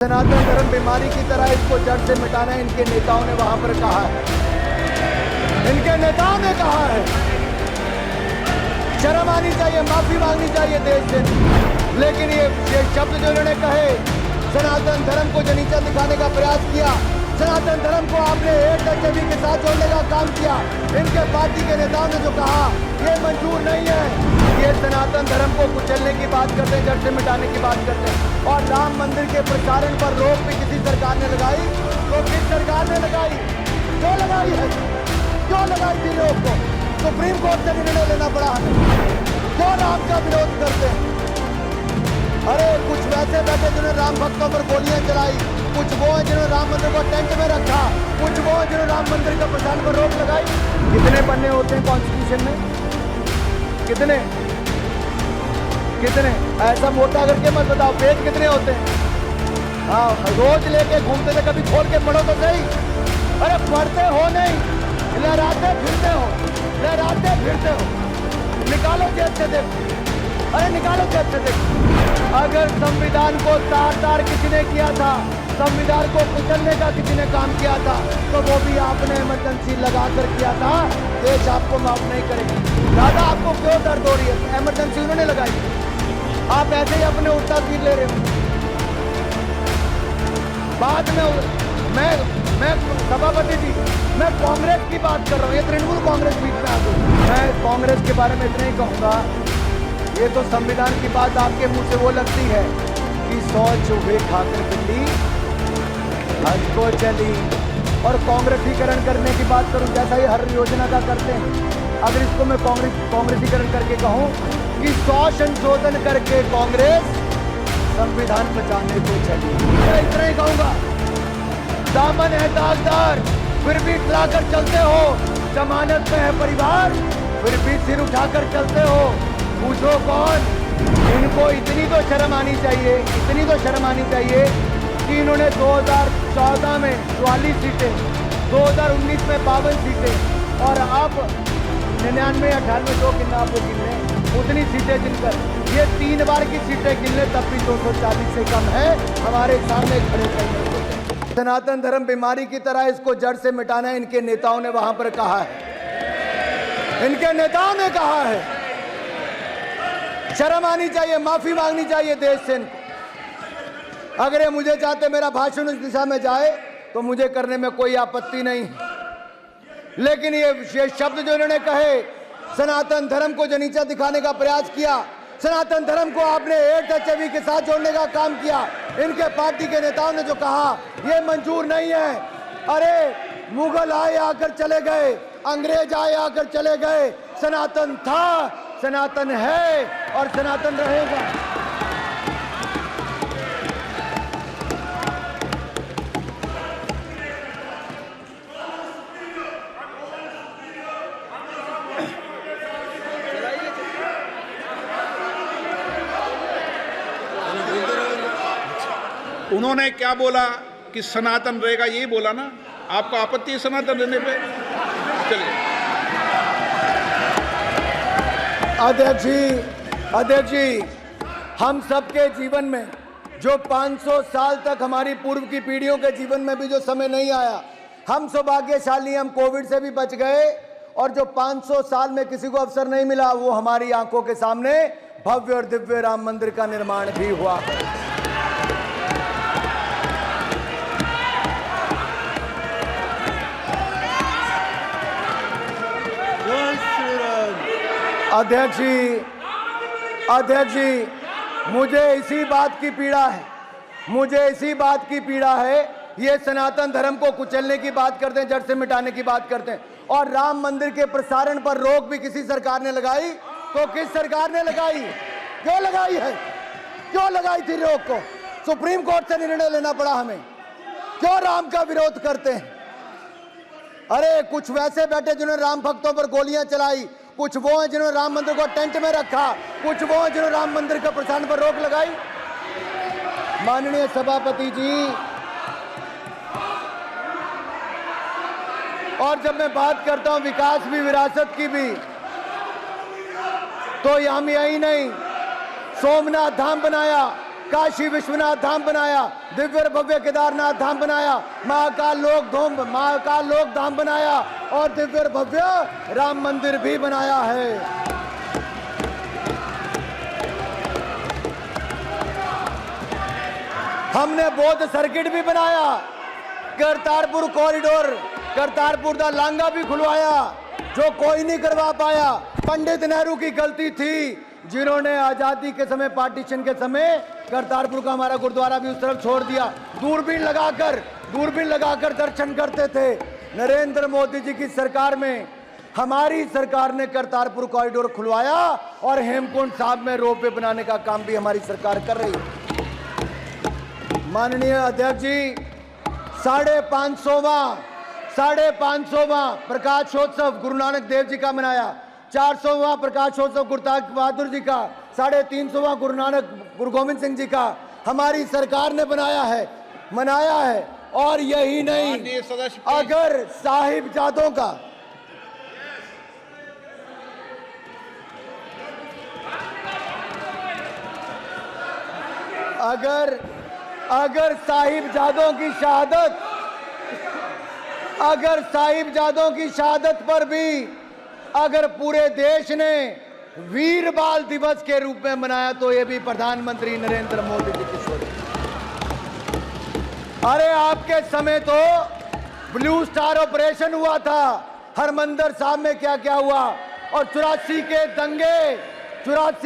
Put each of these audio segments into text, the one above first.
सनातन धर्म बीमारी की तरह इसको जड़ से मिटाना है, इनके नेताओं ने वहां पर कहा है। इनके नेताओं ने कहा है, शर्म आनी चाहिए, माफी मांगनी चाहिए देश से। लेकिन ये शब्द जो इन्होंने कहे, सनातन धर्म को जो नीचा दिखाने का प्रयास किया, सनातन धर्म को आपने एचएवी के साथ जोड़ने का काम किया, इनके पार्टी के नेताओं ने जो कहा, ये मंजूर नहीं है। ये सनातन धर्म को कुचलने की बात करते हैं, जड़ से मिटाने की बात करते हैं। और राम मंदिर के प्रसारण पर रोक भी किसी सरकार ने लगाई, तो किस सरकार ने लगाई? क्यों लगाई है? क्यों लगाई थी रोक को? सुप्रीम कोर्ट से निर्णय लेना पड़ा हमें। क्यों राम का विरोध करते हैं? अरे कुछ वैसे बैठे जिन्होंने राम भक्तों पर गोलियां चलाई, कुछ वो हैं जिन्होंने राम मंदिर को टेंट में रखा, कुछ वो हैं जिन्होंने राम मंदिर के प्रसारण पर रोक लगाई। कितने पन्ने होते हैं कॉन्स्टिट्यूशन में? कितने कितने? ऐसा मोटा करके मत बताओ, पेज कितने होते हैं? हाँ, रोज लेके घूमते थे, कभी खोल के पढ़ो तो सही। अरे पढ़ते हो नहीं, लहराते फिरते हो, लहराते फिरते हो। निकालो जेब से देखो, अरे निकालो जेब से देखो। अगर संविधान को तार तार किसी ने किया था, संविधान को कुचलने का किसी ने काम किया था, तो वो भी आपने इमरजेंसी लगा कर किया था। देश आपको माफ नहीं करेगी। दादा आपको क्यों दर्द हो रही है? इमरजेंसी उन्होंने लगाई, आप ऐसे ही अपने उल्टा तीर ले रहे हो। बाद में मैं सभापति जी, मैं कांग्रेस की बात कर रहा हूँ, ये तृणमूल कांग्रेस बीच में आ गई। मैं कांग्रेस के बारे में इतना ही कहूँगा, ये तो संविधान की बात आपके मुंह से वो लगती है कि 100 चूहे खाकर बिल्ली हज को चली। और कांग्रेसीकरण करने की बात करूं, जैसा ये हर योजना का करते हैं, अगर इसको मैं कांग्रेसीकरण करके कहूं कि 100 संशोधन करके कांग्रेस संविधान बचाने को चली, मैं इतना ही कहूंगा। दामन है दागदार, फिर भी लाकर चलते हो, जमानत में है परिवार, फिर भी सिर उठाकर चलते हो। पूछो कौन? इनको इतनी तो शर्म आनी चाहिए, इतनी तो शर्म आनी चाहिए कि इन्होंने 2014 में 44 सीटें, 2019 में 52 सीटें, और अब 99, 98 जो गिनना आप वो गिन लें, उतनी सीटें जिनकर ये 3 बार की सीटें गिन लें, तब भी 240 से कम है। हमारे सामने खड़े करने को सनातन धर्म बीमारी की तरह इसको जड़ से मिटाना है, इनके नेताओं ने वहां पर कहा है। इनके नेताओं ने कहा है, शर्म आनी चाहिए, माफी मांगनी चाहिए देश से इनको। अगर ये मुझे चाहते मेरा भाषण उस दिशा में जाए तो मुझे करने में कोई आपत्ति नहीं, लेकिन ये शब्द जो इन्होंने कहे, सनातन धर्म को जो नीचा दिखाने का प्रयास किया, सनातन धर्म को आपने एचएवी के साथ जोड़ने का काम किया, इनके पार्टी के नेताओं ने जो कहा, ये मंजूर नहीं है। अरे मुगल आए आकर चले गए, अंग्रेज आए आकर चले गए, सनातन था, सनातन है और सनातन रहेगा। उन्होंने क्या बोला कि सनातन रहेगा, यही बोला ना? आपको आपत्ति है सनातन रहने पे? चलिए। अध्यक्ष जी, हम सबके जीवन में जो 500 साल तक हमारी पूर्व की पीढ़ियों के जीवन में भी जो समय नहीं आया, हम सौभाग्यशाली, हम कोविड से भी बच गए, और जो 500 साल में किसी को अवसर नहीं मिला, वो हमारी आंखों के सामने भव्य और दिव्य राम मंदिर का निर्माण भी हुआ। अध्यक्ष जी, मुझे इसी बात की पीड़ा है, ये सनातन धर्म को कुचलने की बात करते हैं, जड़ से मिटाने की बात करते हैं, और राम मंदिर के प्रसारण पर रोक भी किसी सरकार ने लगाई, तो किस सरकार ने लगाई? क्यों लगाई है? क्यों लगाई थी रोक को? सुप्रीम कोर्ट से निर्णय लेना पड़ा हमें। क्यों राम का विरोध करते हैं? अरे कुछ वैसे बैठे जिन्होंने राम भक्तों पर गोलियां चलाई, कुछ वो हैं जिन्होंने राम मंदिर को टेंट में रखा, कुछ वो हैं जिन्होंने राम मंदिर के प्रसारण पर रोक लगाई। माननीय सभापति जी, और जब मैं बात करता हूं विकास भी, विरासत की भी, तो हम यही नहीं, सोमनाथ धाम बनाया, काशी विश्वनाथ धाम बनाया, दिव्य भव्य केदारनाथ धाम बनाया, महाकाल लोक धाम बनाया और दिव्य भव्य राम मंदिर भी बनाया है। हमने बौद्ध सर्किट भी बनाया, करतारपुर कॉरिडोर, करतारपुर दा लांगा भी खुलवाया, जो कोई नहीं करवा पाया। पंडित नेहरू की गलती थी जिन्होंने आजादी के समय, पार्टीशन के समय करतारपुर का हमारा गुरुद्वारा भी उस तरफ छोड़ दिया। दूरबीन लगाकर दर्शन करते थे। नरेंद्र मोदी जी की सरकार में हमारी सरकार ने करतारपुर कॉरिडोर खुलवाया और हेमकुंड साहब में रोपवे बनाने का काम भी हमारी सरकार कर रही है। माननीय अध्यक्ष जी, 550वां प्रकाशोत्सव गुरु नानक देव जी का मनाया, 400वां प्रकाशोत्सव गुरु तेग बहादुर जी का, 350वां गुरु गोविंद सिंह जी का हमारी सरकार ने मनाया है। और यही नहीं, अगर साहिबजादों का अगर साहिबजादों की शहादत पर भी अगर पूरे देश ने वीर बाल दिवस के रूप में मनाया तो ये भी प्रधानमंत्री नरेंद्र मोदी जी की सोच। अरे आपके समय तो ब्लू स्टार ऑपरेशन हुआ था, हरमंदिर साहब में क्या क्या हुआ, और 84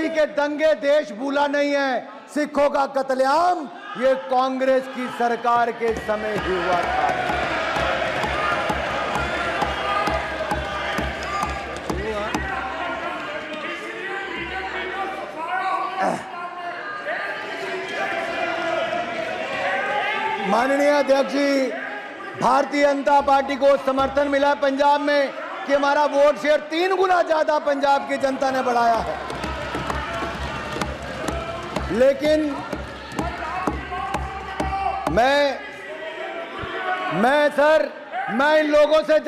के दंगे देश भूला नहीं है। सिखों का कत्लेआम ये कांग्रेस की सरकार के समय ही हुआ था। माननीय अध्यक्ष जी, भारतीय जनता पार्टी को समर्थन मिला पंजाब में कि हमारा वोट शेयर 3 गुना ज्यादा पंजाब की जनता ने बढ़ाया है। लेकिन मैं इन लोगों से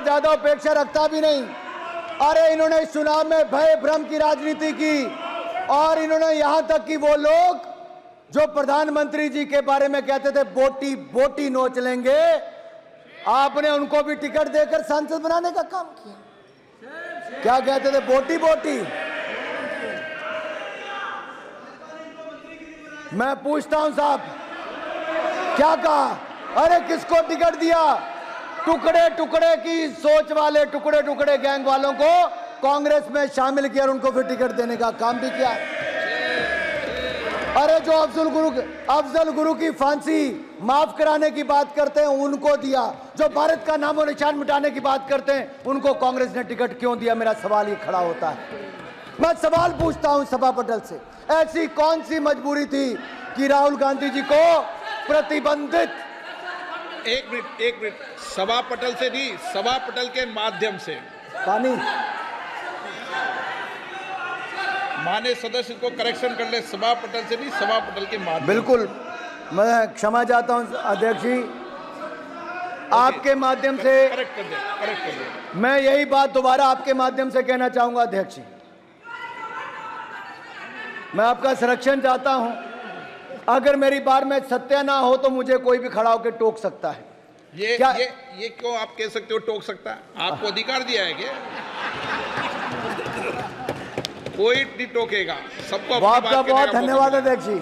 ज्यादा उपेक्षा रखता भी नहीं। अरे इन्होंने इस चुनाव में भय भ्रम की राजनीति की, और इन्होंने यहां तक कि वो लोग जो प्रधानमंत्री जी के बारे में कहते थे बोटी नोच लेंगे, आपने उनको भी टिकट देकर सांसद बनाने का काम किया। क्या कहते थे? बोटी। मैं पूछता हूं साहब, क्या कहा? अरे किसको टिकट दिया? टुकड़े की सोच वाले टुकड़े गैंग वालों को कांग्रेस में शामिल किया और उनको फिर टिकट देने का काम भी किया। अरे जो अफजल गुरु की फांसी माफ कराने की बात करते हैं उनको दिया, जो भारत का नामो निशान मिटाने की बात करते हैं उनको कांग्रेस ने टिकट क्यों दिया? मेरा सवाल ये खड़ा होता है। मैं सवाल पूछता हूं सभा पटल से, ऐसी कौन सी मजबूरी थी कि राहुल गांधी जी को प्रतिबंधित? एक मिनट, सभा पटल से नहीं, सभा पटल के माध्यम से। पानी माननीय सदस्य को करेक्शन कर ले, सभा पटल से नहीं, सभा पटल के माध्यम। बिल्कुल, मैं क्षमा चाहता हूं अध्यक्ष जी, आपके माध्यम से करेक्ट कर दे। मैं यही बात दोबारा आपके माध्यम से कहना चाहूंगा अध्यक्ष जी, मैं आपका संरक्षण चाहता हूं। अगर मेरी बात में सत्य ना हो तो मुझे कोई भी खड़ा होकर टोक सकता है। ये क्यों आप कह सकते हो टोक सकता है? आपको अधिकार दिया है क्या? कोई नहीं टोकेगा, सबको अपनी बात आपका बहुत धन्यवाद अध्यक्ष जी,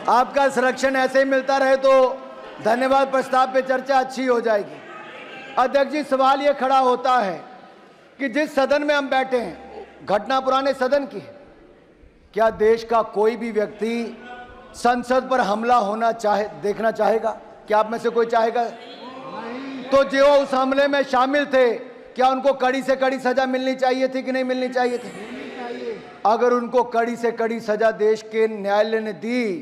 आपका संरक्षण ऐसे ही मिलता रहे तो धन्यवाद। प्रस्ताव पे चर्चा अच्छी हो जाएगी। अध्यक्ष जी, सवाल ये खड़ा होता है कि जिस सदन में हम बैठे हैं, घटना पुराने सदन की है, क्या देश का कोई भी व्यक्ति संसद पर हमला होना देखना चाहेगा? क्या आप में से कोई चाहेगा? तो जो उस हमले में शामिल थे, क्या उनको कड़ी से कड़ी सजा मिलनी चाहिए थी कि नहीं मिलनी चाहिए थी? अगर उनको कड़ी से कड़ी सजा देश के न्यायालय ने दी,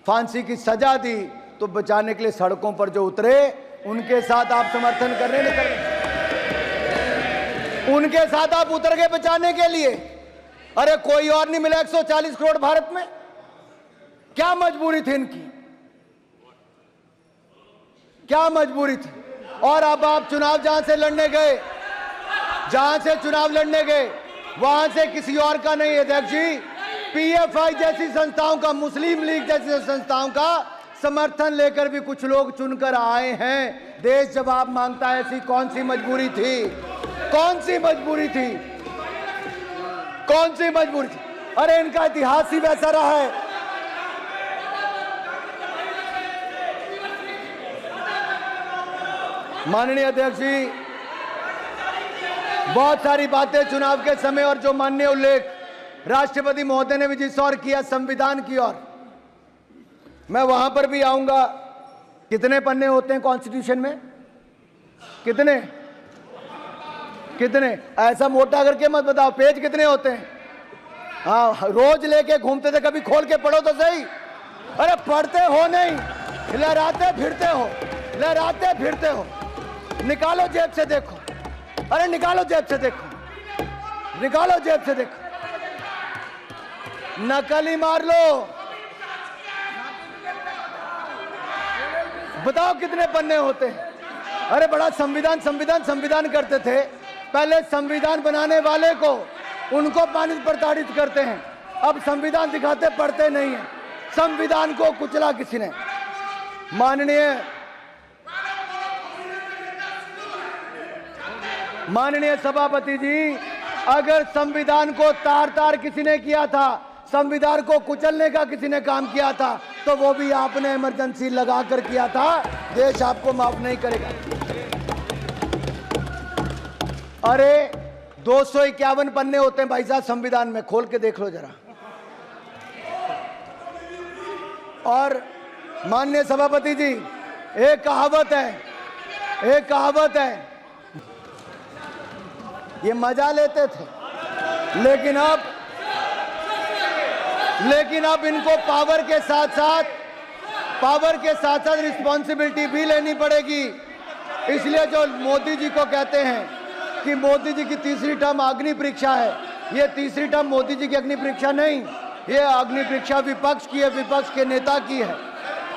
फांसी की सजा दी, तो बचाने के लिए सड़कों पर जो उतरे उनके साथ आप समर्थन कर रहे हैं? उनके साथ आप उतर गए बचाने के लिए। अरे कोई और नहीं मिला 140 करोड़ भारत में? क्या मजबूरी थी इनकी? क्या मजबूरी थी? और अब आप चुनाव जहां से लड़ने गए, वहां से किसी और का नहीं है अध्यक्ष जी, पीएफआई जैसी संस्थाओं का, मुस्लिम लीग जैसी संस्थाओं का समर्थन लेकर भी कुछ लोग चुनकर आए हैं। देश जवाब मांगता है। ऐसी कौन सी मजबूरी थी? कौन सी मजबूरी थी? कौन सी मजबूरी थी? अरे इनका इतिहास ही वैसा रहा है। माननीय अध्यक्ष जी, बहुत सारी बातें चुनाव के समय और जो माननीय उल्लेख राष्ट्रपति महोदय ने भी जिस ओर किया, संविधान की ओर, मैं वहां पर भी आऊंगा। कितने पन्ने होते हैं कॉन्स्टिट्यूशन में? कितने? कितने? ऐसा मोटा करके मत बताओ, पेज कितने होते हैं? हाँ, रोज लेके घूमते थे, कभी खोल के पढ़ो तो सही। अरे पढ़ते हो नहीं, लहराते फिरते हो, लहराते फिरते हो। निकालो जेब से देखो, अरे निकालो जेब से देखो, निकालो जेब से देखो, नकल ही मार लो। बताओ कितने पन्ने होते हैं? अरे बड़ा संविधान संविधान संविधान करते थे। पहले संविधान बनाने वाले को, उनको मानित प्रताड़ित करते हैं। अब संविधान दिखाते, पढ़ते नहीं है। संविधान को कुचला किसी ने। माननीय सभापति जी, अगर संविधान को तार तार किसी ने किया था, संविधान को कुचलने का किसी ने काम किया था, तो वो भी आपने इमरजेंसी लगाकर किया था। देश आपको माफ नहीं करेगा। अरे 251 पन्ने होते हैं भाई साहब संविधान में, खोल के देख लो जरा। और माननीय सभापति जी, एक कहावत है, ये मजा लेते थे, लेकिन अब इनको पावर के साथ साथ रिस्पॉन्सिबिलिटी भी लेनी पड़ेगी। इसलिए जो मोदी जी को कहते हैं कि मोदी जी की तीसरी टर्म अग्नि परीक्षा है, ये तीसरी टर्म मोदी जी की अग्नि परीक्षा नहीं, ये अग्नि परीक्षा विपक्ष की है, विपक्ष के नेता की है।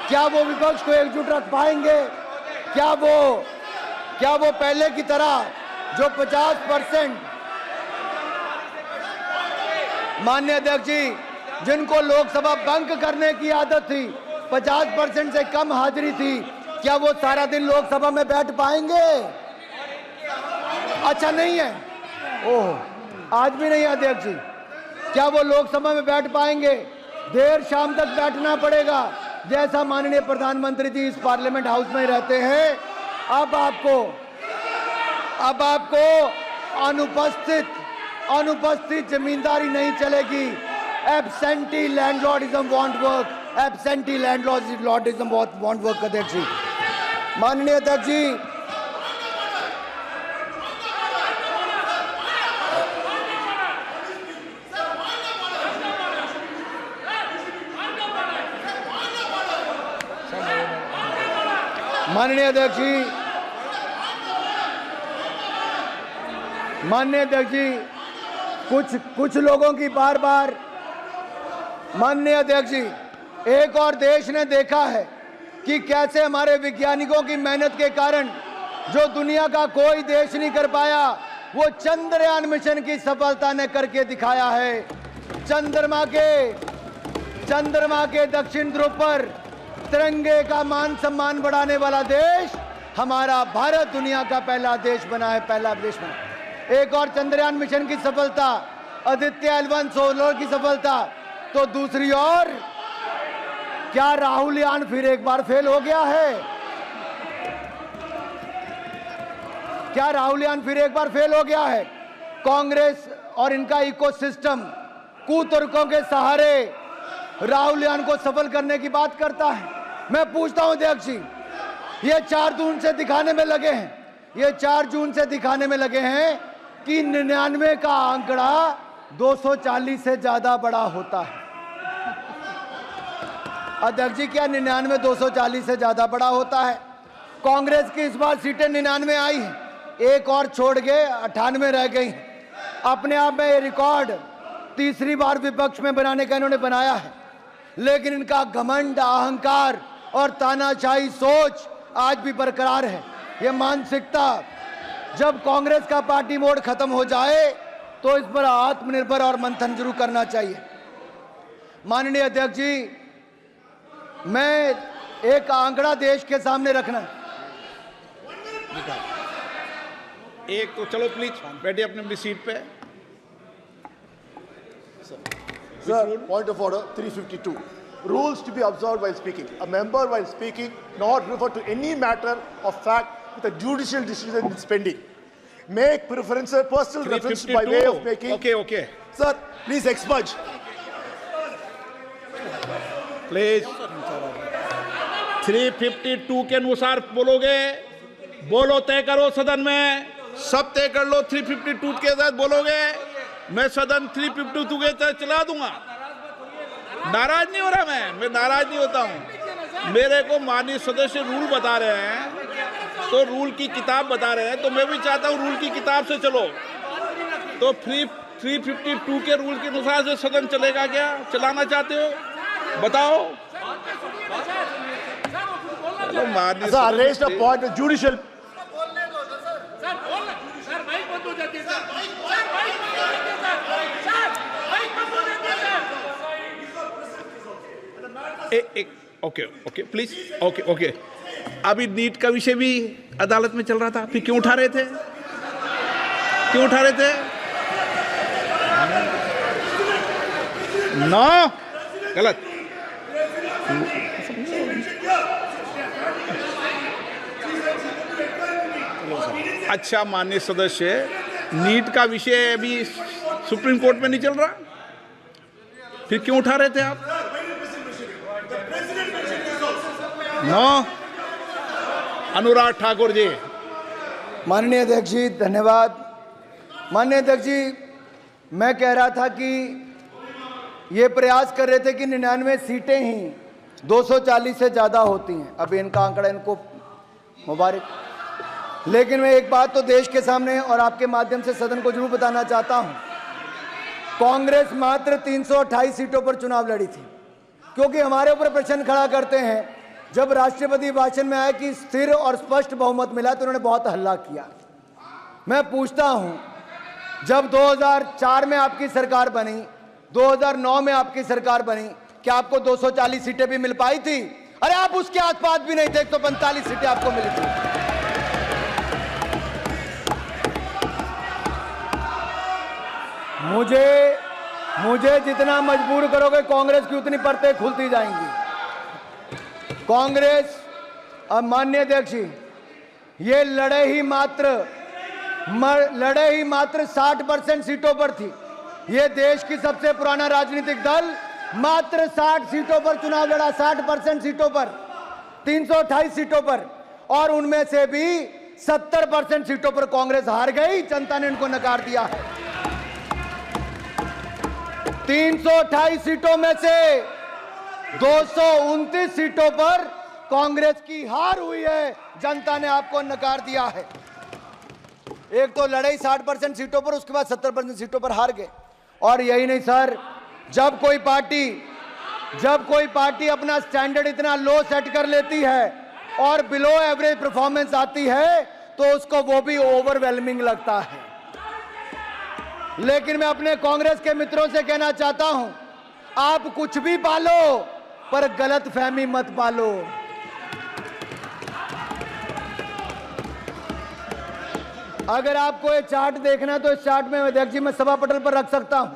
क्या वो विपक्ष को एकजुट रख पाएंगे? क्या वो पहले की तरह जो 50%, माननीय अध्यक्ष जी, जिनको लोकसभा बंक करने की आदत थी, 50% से कम हाजिरी थी, क्या वो सारा दिन लोकसभा में बैठ पाएंगे? अच्छा नहीं है, ओह आज भी नहीं है अध्यक्ष जी। क्या वो लोकसभा में बैठ पाएंगे? देर शाम तक बैठना पड़ेगा। जैसा माननीय प्रधानमंत्री जी इस पार्लियामेंट हाउस में रहते हैं, अब आपको अनुपस्थित जमींदारी नहीं चलेगी। Absentee landlordism want work, absentee landlordism want work. अध्यक्ष जी, माननीय अध्यक्ष जी, माननीय अध्यक्ष जी, कुछ लोगों की बार बार, माननीय अध्यक्ष जी, एक और देश ने देखा है कि कैसे हमारे वैज्ञानिकों की मेहनत के कारण जो दुनिया का कोई देश नहीं कर पाया, वो चंद्रयान मिशन की सफलता ने करके दिखाया है। चंद्रमा के दक्षिण ध्रुव पर तिरंगे का मान सम्मान बढ़ाने वाला देश हमारा भारत दुनिया का पहला देश बना है, पहला देश बना। एक और चंद्रयान मिशन की सफलता, आदित्य L1 सोलर की सफलता, तो दूसरी ओर क्या राहुल यान फिर एक बार फेल हो गया है? क्या राहुल यान फिर एक बार फेल हो गया है? कांग्रेस और इनका इकोसिस्टम कुतर्कों के सहारे राहुल यान को सफल करने की बात करता है। मैं पूछता हूं अध्यक्ष जी, ये 4 जून से दिखाने में लगे हैं, ये 4 जून से दिखाने में लगे हैं कि 99 का आंकड़ा 240 से ज्यादा बड़ा होता है। अध्यक्ष जी, क्या 99 240 से ज्यादा बड़ा होता है? कांग्रेस की इस बार सीटें 99 आई हैं, एक और छोड़ के 98 रह गई। अपने आप में ये रिकॉर्ड तीसरी बार विपक्ष में बनाने का इन्होंने बनाया है, लेकिन इनका घमंड, अहंकार और तानाशाही सोच आज भी बरकरार है। ये मानसिकता, जब कांग्रेस का पार्टी मोड खत्म हो जाए तो इस पर आत्मनिर्भर और मंथन जरूर करना चाहिए। माननीय अध्यक्ष जी, मैं एक आंकड़ा देश के सामने रखना। एक तो चलो प्लीज बैठिए अपनी अपनी सीट पे। Sir, point of order 352. Rules to be observed while speaking. A member while speaking not refer to any matter of fact with a judicial decision is pending. Make preferential personal reference by way of making. Okay. Sir, please expurge. Please 352 के अनुसार बोलोगे, बोलो, तय करो सदन में, सब तय कर लो। 352 के साथ बोलोगे, मैं सदन 352 के तहत चला दूंगा। नाराज नहीं हो रहा, मैं नाराज नहीं होता हूं। मेरे को माननीय सदस्य रूल बता रहे हैं, तो रूल की किताब बता रहे हैं, तो मैं भी चाहता हूं रूल की किताब से चलो। तो 352 के रूल के अनुसार से सदन चलेगा क्या? चलाना चाहते हो? बताओ। Sir, I raised a point of judicial. Okay please. Okay अभी नीट का विषय भी अदालत में चल रहा था, फिर क्यों उठा रहे थे? नो, गलत। अच्छा माननीय सदस्य, नीट का विषय अभी सुप्रीम कोर्ट में नहीं चल रहा, फिर क्यों उठा रहे थे आप? नो, अनुराग ठाकुर जी। माननीय अध्यक्ष जी धन्यवाद। माननीय अध्यक्ष जी, मैं कह रहा था कि ये प्रयास कर रहे थे कि 99 सीटें ही 240 से ज़्यादा होती हैं। अभी इनका आंकड़ा इनको मुबारक। लेकिन मैं एक बात तो देश के सामने और आपके माध्यम से सदन को जरूर बताना चाहता हूं, कांग्रेस मात्र 328 सीटों पर चुनाव लड़ी थी। क्योंकि हमारे ऊपर प्रश्न खड़ा करते हैं, जब राष्ट्रपति भाषण में आया कि स्थिर और स्पष्ट बहुमत मिला तो उन्होंने बहुत हल्ला किया। मैं पूछता हूं, जब 2004 में आपकी सरकार बनी, 2009 में आपकी सरकार बनी, क्या आपको 240 सीटें भी मिल पाई थी? अरे आप उसके आसपास भी नहीं थे, 145 सीटें आपको मिली थी। मुझे जितना मजबूर करोगे, कांग्रेस की उतनी परतें खुलती जाएंगी। कांग्रेस, अब माननीय अध्यक्ष जी, ये लड़े ही मात्र 60% सीटों पर थी। ये देश की सबसे पुराना राजनीतिक दल मात्र 60 सीटों पर चुनाव लड़ा, 60% सीटों पर, 328 सीटों पर, और उनमें से भी 70% सीटों पर कांग्रेस हार गई। जनता ने इनको नकार दिया है। 328 सीटों में से 229 सीटों पर कांग्रेस की हार हुई है। जनता ने आपको नकार दिया है। एक तो लड़ाई 60% सीटों पर, उसके बाद 70% सीटों पर हार गए। और यही नहीं सर, जब कोई पार्टी अपना स्टैंडर्ड इतना लो सेट कर लेती है और बिलो एवरेज परफॉर्मेंस आती है तो उसको वो भी ओवरवेलमिंग लगता है। लेकिन मैं अपने कांग्रेस के मित्रों से कहना चाहता हूं, आप कुछ भी पालो पर गलत फहमी मत पालो। अगर आपको ये चार्ट देखना है तो इस चार्ट में अध्यक्ष जी मैं सभा पटल पर रख सकता हूं,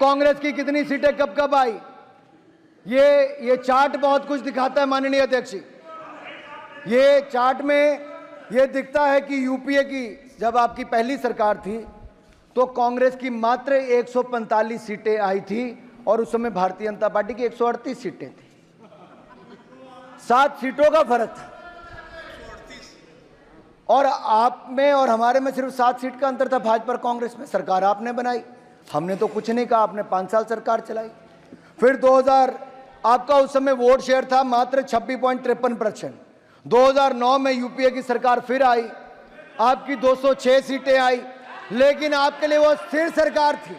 कांग्रेस की कितनी सीटें कब कब आई। ये चार्ट बहुत कुछ दिखाता है माननीय अध्यक्ष जी। ये चार्ट में ये दिखता है कि यूपीए की जब आपकी पहली सरकार थी तो कांग्रेस की मात्र 145 सीटें आई थी और उस समय भारतीय जनता पार्टी की 138 सीटें थी। 7 सीटों का फर्क था। और आप में और हमारे में सिर्फ 7 सीट का अंतर था। भाजपा और कांग्रेस में सरकार आपने बनाई, हमने तो कुछ नहीं कहा। आपने 5 साल सरकार चलाई। फिर 2000 आपका उस समय वोट शेयर था मात्र 26.53%। 2009 में यूपीए की सरकार फिर आई, आपकी 206 सीटें आई। लेकिन आपके लिए वो स्थिर सरकार थी,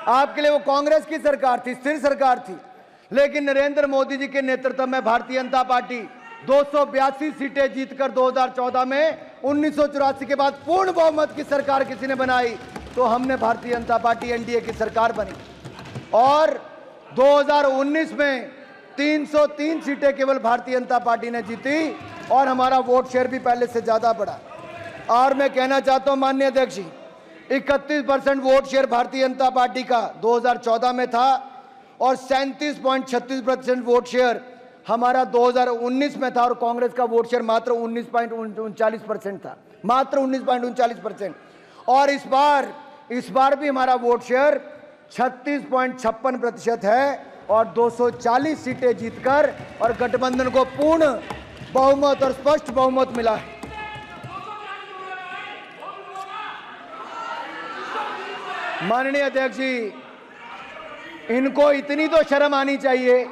आपके लिए वो कांग्रेस की सरकार थी, स्थिर सरकार थी। लेकिन नरेंद्र मोदी जी के नेतृत्व में भारतीय जनता पार्टी 282 सीटें जीतकर 2014 में 1984 के बाद पूर्ण बहुमत की सरकार किसी ने बनाई तो हमने भारतीय जनता पार्टी एनडीए की सरकार बनी। और 2019 में 303 सीटें केवल भारतीय जनता पार्टी ने जीती और हमारा वोट शेयर भी पहले से ज्यादा बढ़ा। और मैं कहना चाहता हूं माननीय अध्यक्ष जी, 31% vote share Bharatiya Janata party का 2014 में था और 37.36% वोट शेयर हमारा 2019 में था और कांग्रेस का वोट शेयर मात्र 19.39% था, मात्र 19.39%। और इस बार भी हमारा वोट शेयर 36.56% है और 240 सीटें जीतकर और गठबंधन को पूर्ण बहुमत और स्पष्ट बहुमत मिला है। माननीय अध्यक्ष जी, इनको इतनी तो शर्म आनी चाहिए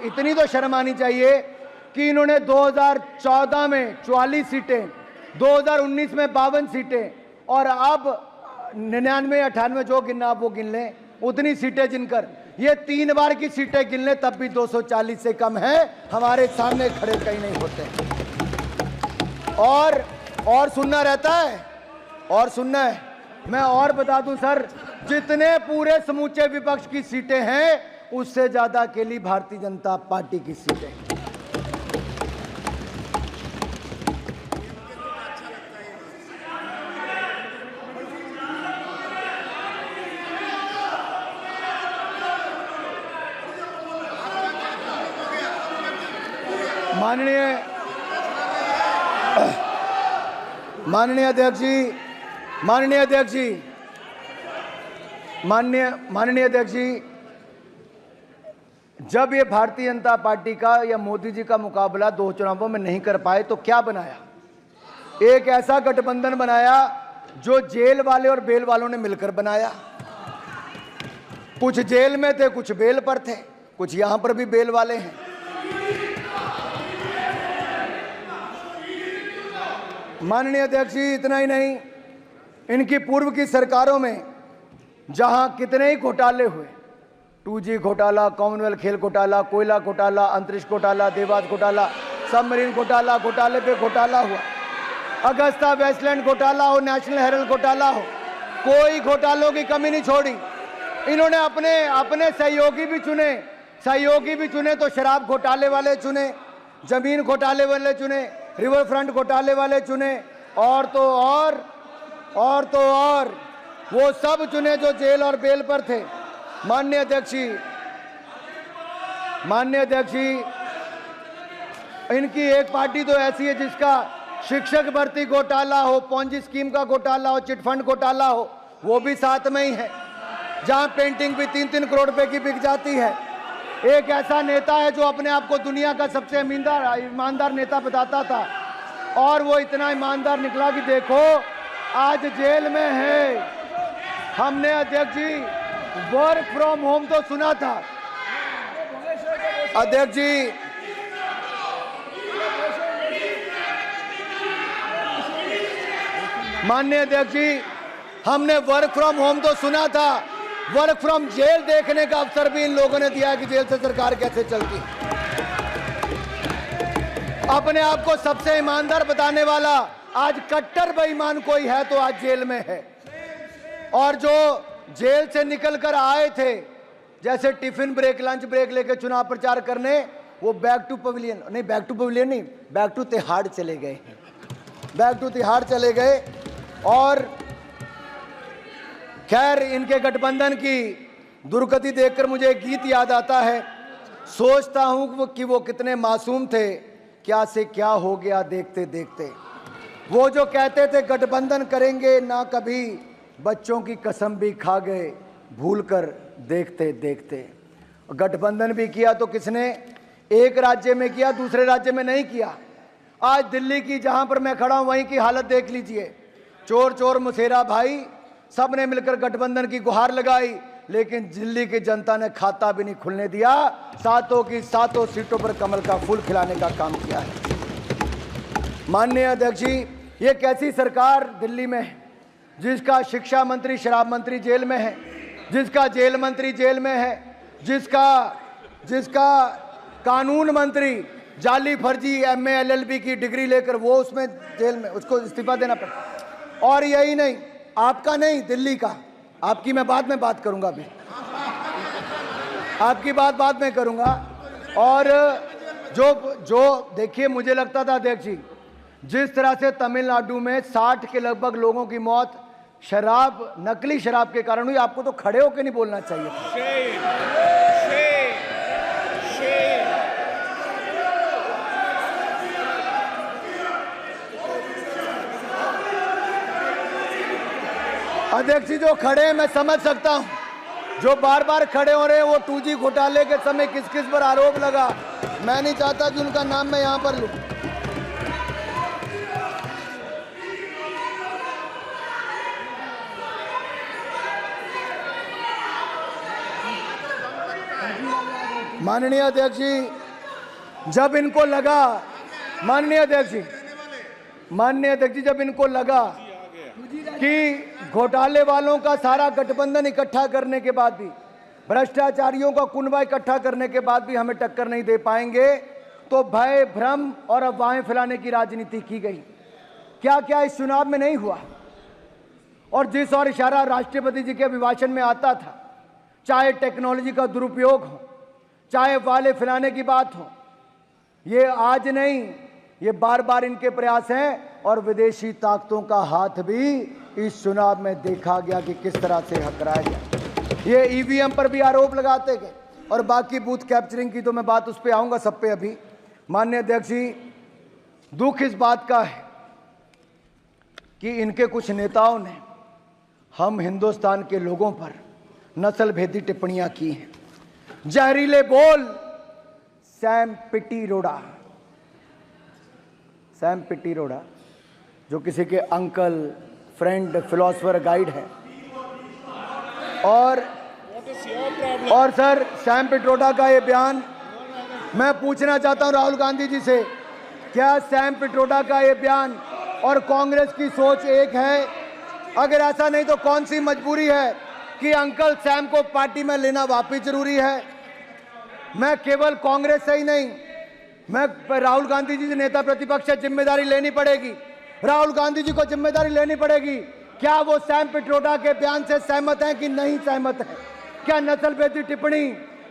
कि इन्होंने 2014 में 44 सीटें, 2019 में 52 सीटें और अब 99, 98 जो गिनना आप वो गिन लें, उतनी सीटें जिनकर ये 3 बार की सीटें गिन लें तब भी 240 से कम है, हमारे सामने खड़े कहीं नहीं होते। और सुनना रहता है, और सुनना है। मैं और बता दूं सर, जितने पूरे समूचे विपक्ष की सीटें हैं उससे ज्यादा अकेली भारतीय जनता पार्टी की सीटें। माननीय अध्यक्ष जी, जब ये भारतीय जनता पार्टी का या मोदी जी का मुकाबला 2 चुनावों में नहीं कर पाए तो क्या बनाया? एक ऐसा गठबंधन बनाया जो जेल वाले और बेल वालों ने मिलकर बनाया। कुछ जेल में थे, कुछ बेल पर थे, कुछ यहां पर भी बेल वाले हैं। माननीय अध्यक्ष जी, इतना ही नहीं, इनकी पूर्व की सरकारों में जहां कितने ही घोटाले हुए, 2G घोटाला, कॉमनवेल्थ खेल घोटाला, कोयला घोटाला, अंतरिक्ष घोटाला, देवास घोटाला, सबमरीन घोटाला, घोटाले पे घोटाला हुआ, अगस्ता वेस्टलैंड घोटाला हो, नेशनल हेरल्ड घोटाला हो, कोई घोटालों की कमी नहीं छोड़ी। इन्होंने अपने सहयोगी भी चुने तो शराब घोटाले वाले चुने, जमीन घोटाले वाले चुने, रिवर फ्रंट घोटाले वाले चुने, और तो और वो सब चुने जो जेल और बेल पर थे। माननीय अध्यक्ष जी, इनकी एक पार्टी तो ऐसी है जिसका शिक्षक भर्ती घोटाला हो, पॉन्जी स्कीम का घोटाला हो, चिटफंड घोटाला हो, वो भी साथ में ही है, जहां पेंटिंग भी 3-3 करोड़ रुपए की बिक जाती है। एक ऐसा नेता है जो अपने आप को दुनिया का सबसे ईमानदार नेता बताता था और वो इतना ईमानदार निकला कि देखो आज जेल में है। हमने अध्यक्ष जी वर्क फ्रॉम होम तो सुना था, अध्यक्ष जी, माननीय अध्यक्ष जी, हमने वर्क फ्रॉम होम तो सुना था, वर्क फ्रॉम जेल देखने का अवसर भी इन लोगों ने दिया कि जेल से सरकार कैसे चलती। अपने आप को सबसे ईमानदार बताने वाला आज कट्टर बेईमान कोई है तो आज जेल में है। और जो जेल से निकल कर आए थे, जैसे टिफिन ब्रेक, लंच ब्रेक लेकर चुनाव प्रचार करने, वो बैक टू तिहाड़ चले गए, बैक टू तिहाड़ चले गए। और खैर, इनके गठबंधन की दुर्गति देखकर मुझे एक गीत याद आता है, सोचता हूं कि वो कितने मासूम थे, क्या से क्या हो गया देखते देखते। वो जो कहते थे गठबंधन करेंगे ना कभी, बच्चों की कसम भी खा गए भूलकर देखते देखते। गठबंधन भी किया तो किसने? एक राज्य में किया, दूसरे राज्य में नहीं किया। आज दिल्ली की जहां पर मैं खड़ा हूं वहीं की हालत देख लीजिए। चोर चोर मुसेरा भाई, सब ने मिलकर गठबंधन की गुहार लगाई, लेकिन दिल्ली की जनता ने खाता भी नहीं खुलने दिया। सातों की सातों सीटों पर कमल का फूल खिलाने का काम किया है। माननीय अध्यक्ष जी, ये कैसी सरकार दिल्ली में है जिसका शिक्षा मंत्री शराब मंत्री जेल में है, जिसका जेल मंत्री जेल में है, जिसका कानून मंत्री जाली फर्जी MA LLB की डिग्री लेकर वो उसमें जेल में, उसको इस्तीफा देना पड़ा। और यही नहीं, आपका नहीं, दिल्ली का, आपकी मैं बाद में बात करूंगा अभी। आपकी बात बाद में करूंगा। और जो देखिए, मुझे लगता था अध्यक्ष जी, जिस तरह से तमिलनाडु में 60 के लगभग लोगों की मौत शराब, नकली शराब के कारण हुई, आपको तो खड़े होकर नहीं बोलना चाहिए था। अध्यक्ष जी, जो खड़े हैं मैं समझ सकता हूं, जो बार बार खड़े हो रहे हैं वो 2G घोटाले के समय किस किस पर आरोप लगा, मैं नहीं चाहता कि उनका नाम मैं यहां पर लूं। माननीय अध्यक्ष जी, जब इनको लगा, माननीय अध्यक्ष जी, जब इनको लगा कि घोटाले वालों का सारा गठबंधन इकट्ठा करने के बाद भी, भ्रष्टाचारियों का कुनबा इकट्ठा करने के बाद भी हमें टक्कर नहीं दे पाएंगे, तो भय, भ्रम और अफवाहें फैलाने की राजनीति की गई। क्या क्या इस चुनाव में नहीं हुआ? और जिस और इशारा राष्ट्रपति जी के अभिभाषण में आता था, चाहे टेक्नोलॉजी का दुरुपयोग हो, चाहे वाले फैलाने की बात हो, ये आज नहीं, ये बार बार इनके प्रयास हैं। और विदेशी ताकतों का हाथ भी इस चुनाव में देखा गया कि किस तरह से हकराया गया। ये ईवीएम पर भी आरोप लगाते गए, और बाकी बूथ कैप्चरिंग की तो मैं बात उस पर आऊंगा, सब पे अभी। माननीय अध्यक्ष जी, दुख इस बात का है कि इनके कुछ नेताओं ने हम हिंदुस्तान के लोगों पर नस्ल भेदी टिप्पणियां की हैं। जहरीले बोल, सैम पिट्टीरोडा जो किसी के अंकल, फ्रेंड, फिलोसफर, गाइड है, और सर सैम पिट्रोडा का ये बयान, मैं पूछना चाहता हूं राहुल गांधी जी से, क्या सैम पिट्रोडा का ये बयान और कांग्रेस की सोच एक है? अगर ऐसा नहीं तो कौन सी मजबूरी है कि अंकल सैम को पार्टी में लेना वापिस जरूरी है? मैं केवल कांग्रेस से ही नहीं, मैं राहुल गांधी जी से नेता प्रतिपक्ष से जिम्मेदारी लेनी पड़ेगी, राहुल गांधी जी को जिम्मेदारी लेनी पड़ेगी। क्या वो सैम पिट्रोडा के बयान से सहमत हैं कि नहीं सहमत है? क्या नस्ल भेदी टिप्पणी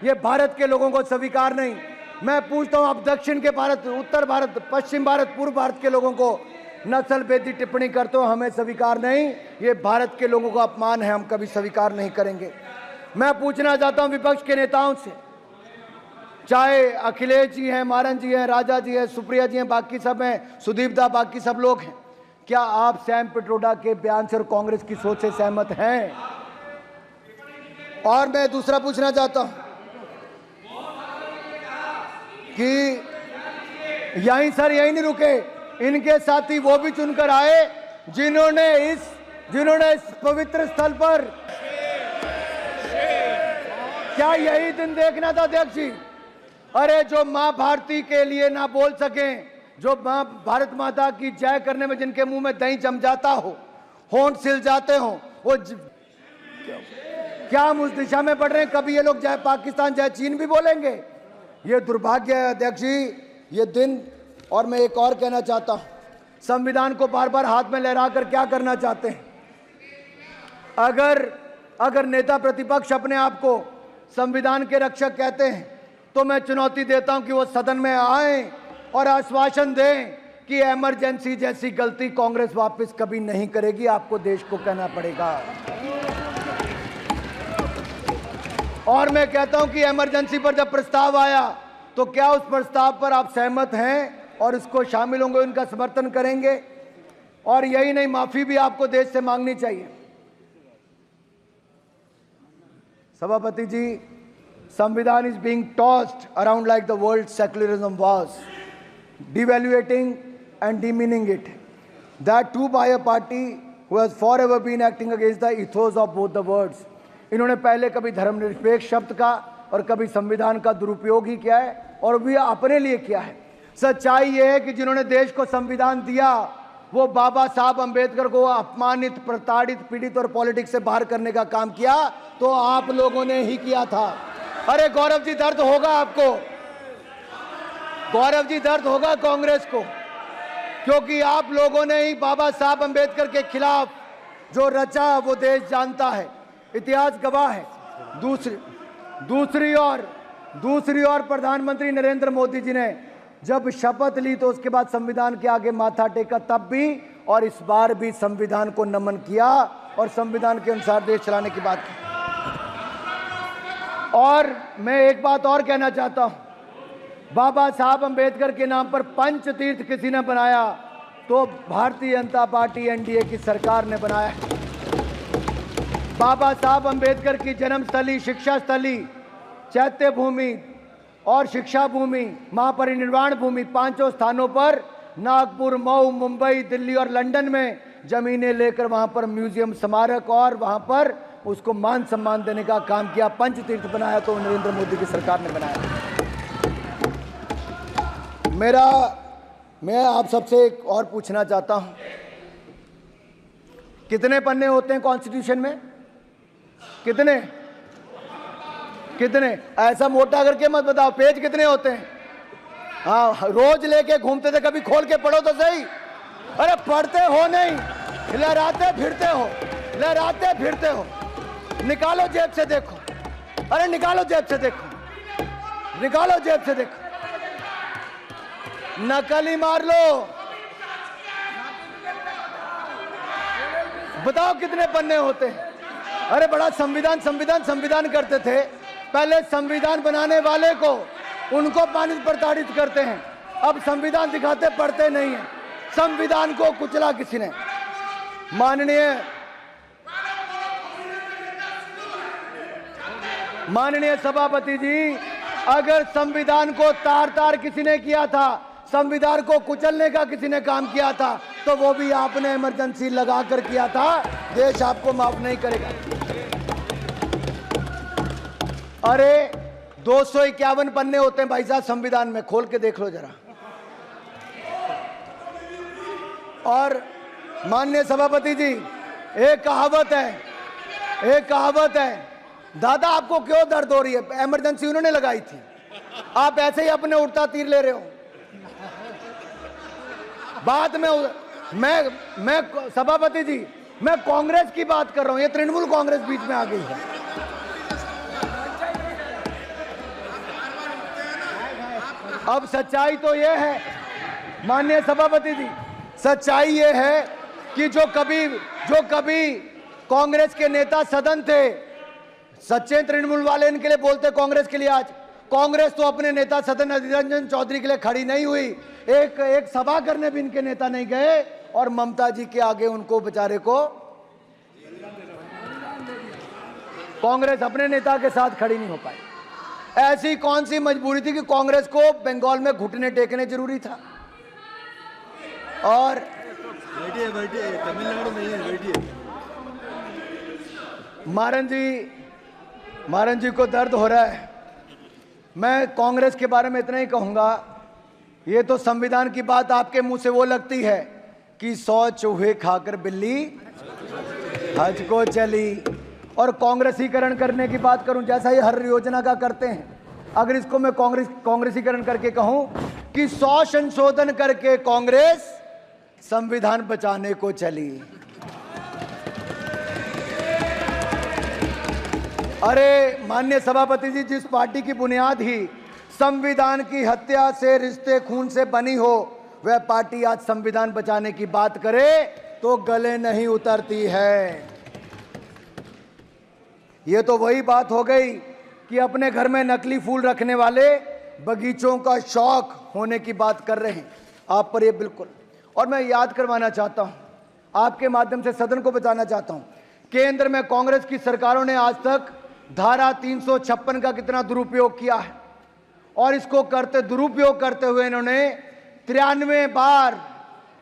ये भारत के लोगों को स्वीकार नहीं? मैं पूछता हूं, आप दक्षिण के भारत, उत्तर भारत, पश्चिम भारत, पूर्व भारत के लोगों को नस्ल भेदी टिप्पणी करते हो, हमें स्वीकार नहीं, ये भारत के लोगों का अपमान है, हम कभी स्वीकार नहीं करेंगे। मैं पूछना चाहता हूं विपक्ष के नेताओं से, चाहे अखिलेश जी हैं, मारन जी हैं, राजा जी हैं, सुप्रिया जी हैं, बाकी सब हैं, सुदीप दा, बाकी सब लोग हैं, क्या आप सैम पिट्रोडा के बयान से और कांग्रेस की सोच से सहमत हैं? और मैं दूसरा पूछना चाहता हूं कि यहीं सर यहीं नहीं रुके, इनके साथी वो भी चुनकर आए जिन्होंने इस पवित्र स्थल पर, क्या यही दिन देखना था अध्यक्ष जी? अरे जो मां भारती के लिए ना बोल सकें, जो मां भारत माता की जय करने में जिनके मुंह में दही जम जाता हो, होंठ सिल जाते हो, वो क्या हम उस दिशा में बढ़ रहे हैं? कभी ये लोग जय पाकिस्तान, जय चीन भी बोलेंगे? ये दुर्भाग्य है अध्यक्ष जी, ये दिन। और मैं एक और कहना चाहता हूं, संविधान को बार बार हाथ में लहराकर क्या करना चाहते हैं? अगर नेता प्रतिपक्ष अपने आप को संविधान के रक्षक कहते हैं, तो मैं चुनौती देता हूं कि वो सदन में आए और आश्वासन दें कि इमरजेंसी जैसी गलती कांग्रेस वापस कभी नहीं करेगी, आपको देश को कहना पड़ेगा। और मैं कहता हूं कि इमरजेंसी पर जब प्रस्ताव आया, तो क्या उस प्रस्ताव पर आप सहमत हैं और इसको शामिल होंगे, उनका समर्थन करेंगे? और यही नहीं, माफी भी आपको देश से मांगनी चाहिए। सभापति जी, संविधान is being tossed around like the world secularism was, devaluating and demeaning it. That too by a party who has forever been acting against the ethos of both the words. इन्होंने पहले कभी धर्मनिरपेक्ष शब्द का और कभी संविधान का दुरुपयोग ही किया है, और भी अपने लिए किया है। सच्चाई यह है कि जिन्होंने देश को संविधान दिया, वो बाबा साहब अंबेडकर को अपमानित, प्रताड़ित, पीड़ित और पॉलिटिक्स से बाहर करने का काम किया, तो आप लोगों ने ही किया था। अरे गौरव जी, दर्द होगा आपको, गौरव जी दर्द होगा कांग्रेस को, क्योंकि आप लोगों ने ही बाबा साहब अंबेडकर के खिलाफ जो रचा वो देश जानता है, इतिहास गवाह है। दूसरी ओर प्रधानमंत्री नरेंद्र मोदी जी ने जब शपथ ली तो उसके बाद संविधान के आगे माथा टेका, तब भी और इस बार भी संविधान को नमन किया और संविधान के अनुसार देश चलाने की बात की। और मैं एक बात और कहना चाहता हूं, बाबा साहब अंबेडकर के नाम पर पंच तीर्थ किसी ने बनाया तो भारतीय जनता पार्टी एनडीए की सरकार ने बनाया है। बाबा साहब अंबेडकर की जन्मस्थली, शिक्षा स्थली, चैत्य भूमि और शिक्षा भूमि, महापरिनिर्वाण भूमि, पांचों स्थानों पर नागपुर, मऊ, मुंबई, दिल्ली और लंदन में जमीनें लेकर वहां पर म्यूजियम, स्मारक और वहां पर उसको मान सम्मान देने का काम किया। पंचतीर्थ बनाया तो नरेंद्र मोदी की सरकार ने बनाया। मैं आप सबसे एक और पूछना चाहता हूं, कितने पन्ने होते हैं कॉन्स्टिट्यूशन में? कितने? ऐसा मोटा करके मत बताओ, पेज कितने होते हैं? हाँ, रोज लेके घूमते थे, कभी खोल के पढ़ो तो सही। अरे पढ़ते हो नहीं, लहराते फिरते हो। निकालो जेब से देखो, अरे निकालो जेब से देखो, नकल ही मार लो। बताओ कितने पन्ने होते हैं? अरे बड़ा संविधान करते थे। पहले संविधान बनाने वाले को उनको प्रताड़ित करते हैं, अब संविधान दिखाते, पढ़ते नहीं है। संविधान को कुचला किसी ने। माननीय सभापति जी, अगर संविधान को तार किसी ने किया था, संविधान को कुचलने का किसी ने काम किया था, तो वो भी आपने इमरजेंसी लगाकर किया था। देश आपको माफ नहीं करेगा। अरे 251 पन्ने होते हैं भाई साहब संविधान में, खोल के देख लो जरा। और माननीय सभापति जी, एक कहावत है, दादा आपको क्यों दर्द हो रही है? इमरजेंसी उन्होंने लगाई थी, आप ऐसे ही अपने उड़ता तीर ले रहे हो। बाद में मैं सभापति जी, मैं कांग्रेस की बात कर रहा हूं, ये तृणमूल कांग्रेस बीच में आ गई है। अब सच्चाई तो ये है माननीय सभापति जी, सच्चाई ये है कि जो कभी कांग्रेस के नेता सदन थे, सच्चे तृणमूल वाले इनके लिए बोलते कांग्रेस के लिए। आज कांग्रेस तो अपने नेता सदन अधीर रंजन चौधरी के लिए खड़ी नहीं हुई, एक सभा करने भी इनके नेता नहीं गए, और ममता जी के आगे उनको बेचारे को कांग्रेस अपने नेता के साथ खड़ी नहीं हो पाई। ऐसी कौन सी मजबूरी थी कि कांग्रेस को बंगाल में घुटने टेकने जरूरी था? और बैठिए, तमिलनाडु में है, बैठिए। मारन जी को दर्द हो रहा है। मैं कांग्रेस के बारे में इतना ही कहूंगा, ये तो संविधान की बात आपके मुंह से वो लगती है कि 100 चूहे खाकर बिल्ली हज को चली। और कांग्रेसीकरण करने की बात करूं, जैसा ये हर योजना का करते हैं, अगर इसको मैं कांग्रेसीकरण करके कहूं कि 100 संशोधन करके कांग्रेस संविधान बचाने को चली। अरे माननीय सभापति जी, जिस पार्टी की बुनियाद ही संविधान की हत्या से, रिश्ते खून से बनी हो, वह पार्टी आज संविधान बचाने की बात करे तो गले नहीं उतरती है। यह तो वही बात हो गई कि अपने घर में नकली फूल रखने वाले बगीचों का शौक होने की बात कर रहे हैं आप पर, ये बिल्कुल। और मैं याद करवाना चाहता हूं, आपके माध्यम से सदन को बताना चाहता हूं, केंद्र में कांग्रेस की सरकारों ने आज तक धारा 356 का कितना दुरुपयोग किया है, और इसको दुरुपयोग करते हुए इन्होंने 93 बार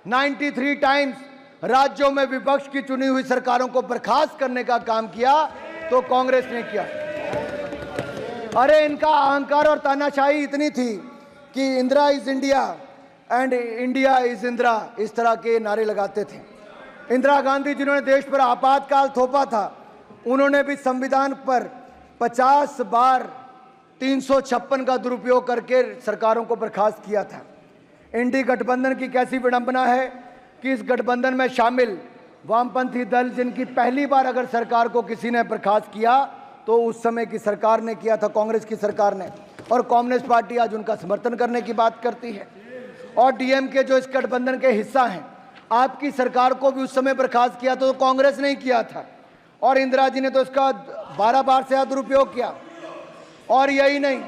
93 टाइम्स राज्यों में विपक्ष की चुनी हुई सरकारों को बर्खास्त करने का काम किया, तो कांग्रेस ने किया। अरे इनका अहंकार और तानाशाही इतनी थी कि Indira is India and India is Indira, इस तरह के नारे लगाते थे। इंदिरा गांधी जिन्होंने देश पर आपातकाल थोपा था, उन्होंने भी संविधान पर 50 बार 356 का दुरुपयोग करके सरकारों को बर्खास्त किया था। इंडी गठबंधन की कैसी विडंबना है कि इस गठबंधन में शामिल वामपंथी दल, जिनकी पहली बार अगर सरकार को किसी ने बर्खास्त किया तो उस समय की सरकार ने किया था, कांग्रेस की सरकार ने, और कम्युनिस्ट पार्टी आज उनका समर्थन करने की बात करती है। और डीएमके जो इस गठबंधन के हिस्सा हैं, आपकी सरकार को भी उस समय बर्खास्त किया तो कांग्रेस ने ही किया था, और इंदिरा जी ने तो इसका 12 बार से दुरुपयोग किया। और यही नहीं,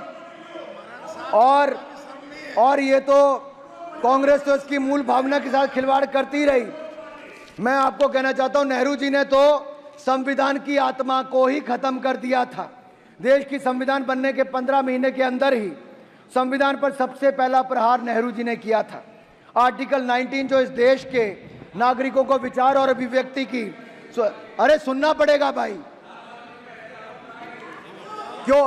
और ये तो कांग्रेस तो इसकी मूल भावना के साथ खिलवाड़ करती रही। मैं आपको कहना चाहता हूं, नेहरू जी ने तो संविधान की आत्मा को ही खत्म कर दिया था। देश की संविधान बनने के 15 महीने के अंदर ही संविधान पर सबसे पहला प्रहार नेहरू जी ने किया था। आर्टिकल 19 जो इस देश के नागरिकों को विचार और अभिव्यक्ति की, अरे सुनना पड़ेगा भाई, क्यों?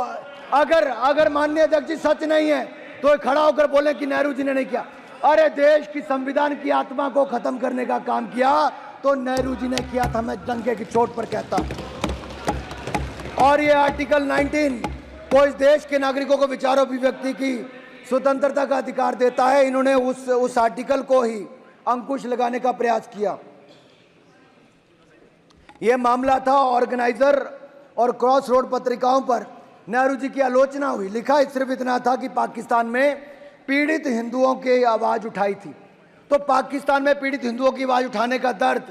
अगर माननीय अध्यक्ष जी सच नहीं है तो खड़ा होकर बोले कि नेहरू जी ने नहीं किया। अरे देश की संविधान की आत्मा को खत्म करने का काम किया तो नेहरू जी ने किया था, मैं डंके की चोट पर कहता हूं। और ये आर्टिकल 19 को इस देश के नागरिकों को विचार अभिव्यक्ति की स्वतंत्रता का अधिकार देता है। इन्होंने उस आर्टिकल को ही अंकुश लगाने का प्रयास किया। यह मामला था ऑर्गेनाइजर और क्रॉस रोड पत्रिकाओं पर नेहरू जी की आलोचना हुई। लिखा सिर्फ इतना था कि पाकिस्तान में पीड़ित हिंदुओं की आवाज उठाई थी। तो पाकिस्तान में पीड़ित हिंदुओं की आवाज उठाने का दर्द,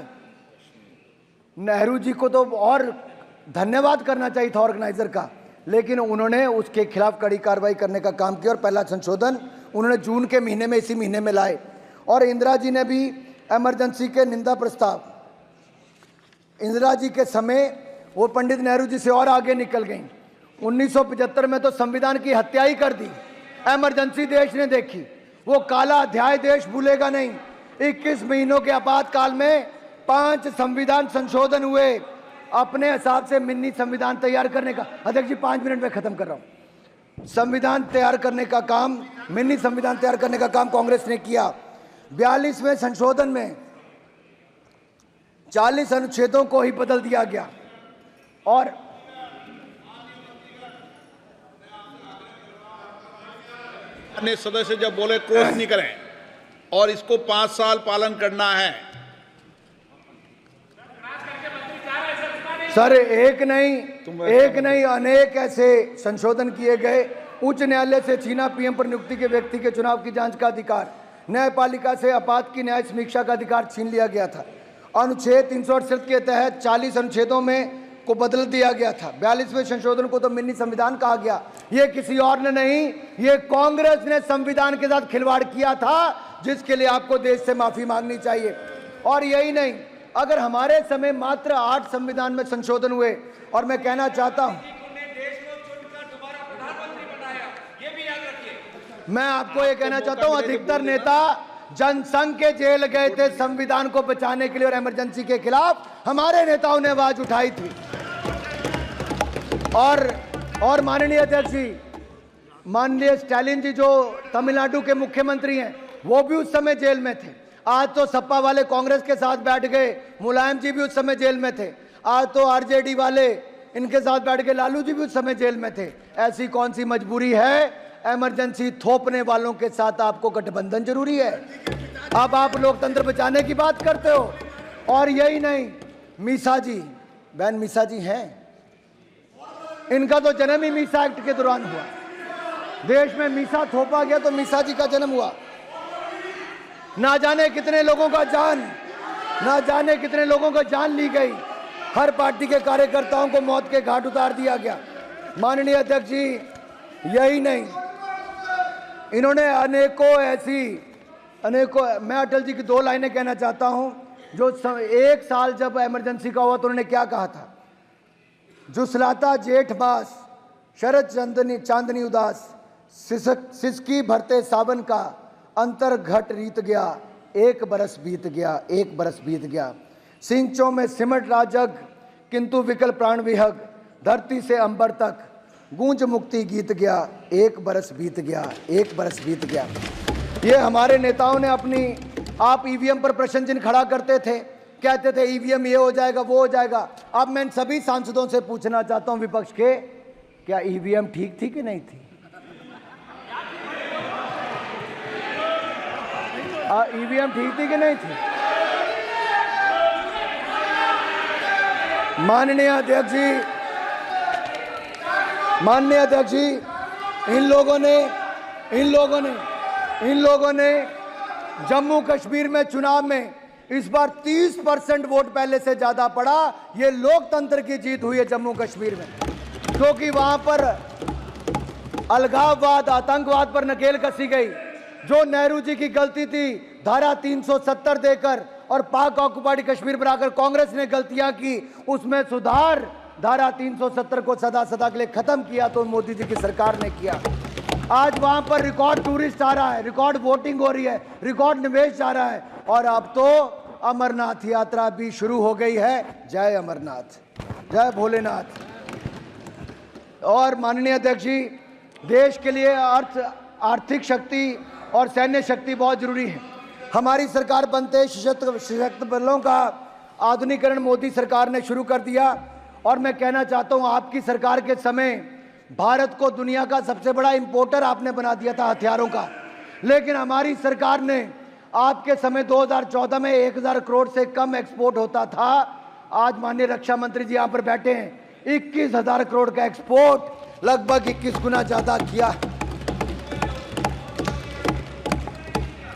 नेहरू जी को तो और धन्यवाद करना चाहिए था ऑर्गेनाइजर का, लेकिन उन्होंने उसके खिलाफ कड़ी कार्रवाई करने का काम किया और पहला संशोधन उन्होंने जून के महीने में, इसी महीने में लाए। और इंदिरा जी ने भी इमरजेंसी के निंदा प्रस्ताव, इंदिरा जी के समय वो पंडित नेहरू जी से और आगे निकल गई। 1975 में तो संविधान की हत्या ही कर दी। इमरजेंसी देश ने देखी, वो काला अध्याय देश भूलेगा नहीं। 21 महीनों के आपातकाल में 5 संविधान संशोधन हुए। अपने हिसाब से मिनी संविधान तैयार करने का, अध्यक्ष जी 5 मिनट में खत्म कर रहा हूं, संविधान तैयार करने का काम, मिनी संविधान तैयार करने का काम कांग्रेस ने किया। 42वें संशोधन में 40 अनुच्छेदों को ही बदल दिया गया। और अन्य सदस्य जब बोले क्रोध नहीं करें, और इसको 5 साल पालन करना है। सर एक नहीं अनेक ऐसे संशोधन किए गए। उच्च न्यायालय से छीना पीएम पर नियुक्ति के व्यक्ति के चुनाव की जांच का अधिकार, न्यायपालिका से आपात की न्याय समीक्षा का अधिकार छीन लिया गया था। अनुच्छेद 368 के तहत 40 अनुच्छेदों में को बदल दिया गया था। 42वें संशोधन को तो मिनी संविधान कहा गया। ये किसी और ने नहीं, ये कांग्रेस ने संविधान के साथ खिलवाड़ किया था, जिसके लिए आपको देश से माफी मांगनी चाहिए। और यही नहीं, अगर हमारे समय मात्र 8 संविधान में संशोधन हुए, और मैं कहना चाहता हूं, मैं आपको ये कहना चाहता हूं, अधिकतर नेता जनसंघ के जेल गए थे संविधान को बचाने के लिए, और इमरजेंसी के खिलाफ हमारे नेताओं ने आवाज उठाई थी। और माननीय अध्यक्ष जी, माननीय स्टालिन जी जो तमिलनाडु के मुख्यमंत्री हैं, वो भी उस समय जेल में थे। आज तो सपा वाले कांग्रेस के साथ बैठ गए, मुलायम जी भी उस समय जेल में थे। आज तो आरजेडी वाले इनके साथ बैठ गए, लालू जी भी उस समय जेल में थे। ऐसी कौन सी मजबूरी है? इमरजेंसी थोपने वालों के साथ आपको गठबंधन जरूरी है। अब आप लोकतंत्र बचाने की बात करते हो। और यही नहीं, मीसा जी, बहन मीसा जी हैं, इनका तो जन्म ही मीसा एक्ट के दौरान हुआ। देश में मीसा थोपा गया तो मीसा जी का जन्म हुआ। ना जाने कितने लोगों का जान ली गई। हर पार्टी के कार्यकर्ताओं को मौत के घाट उतार दिया गया। माननीय अध्यक्ष जी, यही नहीं, इन्होंने अनेकों मैं अटल जी की 2 लाइनें कहना चाहता हूं। जो 1 साल जब इमरजेंसी का हुआ तो उन्होंने क्या कहा था? जुसलाता जेठ मास, शरद चांदनी उदास, सिसकी भरते सावन का, अंतर घट रीत गया, 1 बरस बीत गया। सिंचों में सिमट राजग, किंतु विकल प्राण विहग, धरती से अंबर तक गूंज मुक्ति गीत गया, 1 बरस बीत गया। ये हमारे नेताओं ने आप ईवीएम पर प्रश्न चिन्ह खड़ा करते थे, कहते थे ईवीएम ये हो जाएगा, वो हो जाएगा। अब मैं इन सभी सांसदों से पूछना चाहता हूं विपक्ष के, क्या ईवीएम ठीक थी कि नहीं थी? ईवीएम ठीक थी कि नहीं थी? माननीय अध्यक्ष जी, माननीय अध्यक्ष जी, इन लोगों ने जम्मू कश्मीर में चुनाव में इस बार 30% वोट पहले से ज्यादा पड़ा। ये लोकतंत्र की जीत हुई है जम्मू कश्मीर में, क्योंकि वहां पर अलगाववाद, आतंकवाद पर नकेल कसी गई। जो नेहरू जी की गलती थी धारा 370 देकर और पाक ऑक्युपाइड कश्मीर पर आकर कांग्रेस ने गलतियां की, उसमें सुधार धारा 370 को सदा सदा के लिए खत्म किया तो मोदी जी की सरकार ने किया। आज वहां पर रिकॉर्ड टूरिस्ट आ रहा है, रिकॉर्ड वोटिंग हो रही है, रिकॉर्ड निवेश जा रहा है और अब तो अमरनाथ यात्रा भी शुरू हो गई है। जय अमरनाथ, जय भोलेनाथ। और माननीय अध्यक्ष जी, देश के लिए आर्थिक शक्ति और सैन्य शक्ति बहुत जरूरी है। हमारी सरकार बनते सशस्त्र बलों का आधुनिकीकरण मोदी सरकार ने शुरू कर दिया और मैं कहना चाहता हूं, आपकी सरकार के समय भारत को दुनिया का सबसे बड़ा इंपोर्टर आपने बना दिया था हथियारों का, लेकिन हमारी सरकार ने आपके समय 2014 में 1000 करोड़ से कम एक्सपोर्ट होता था। आज माननीय रक्षा मंत्री जी यहां पर बैठे हैं, 21,000 करोड़ का एक्सपोर्ट, लगभग 21 गुना ज्यादा किया।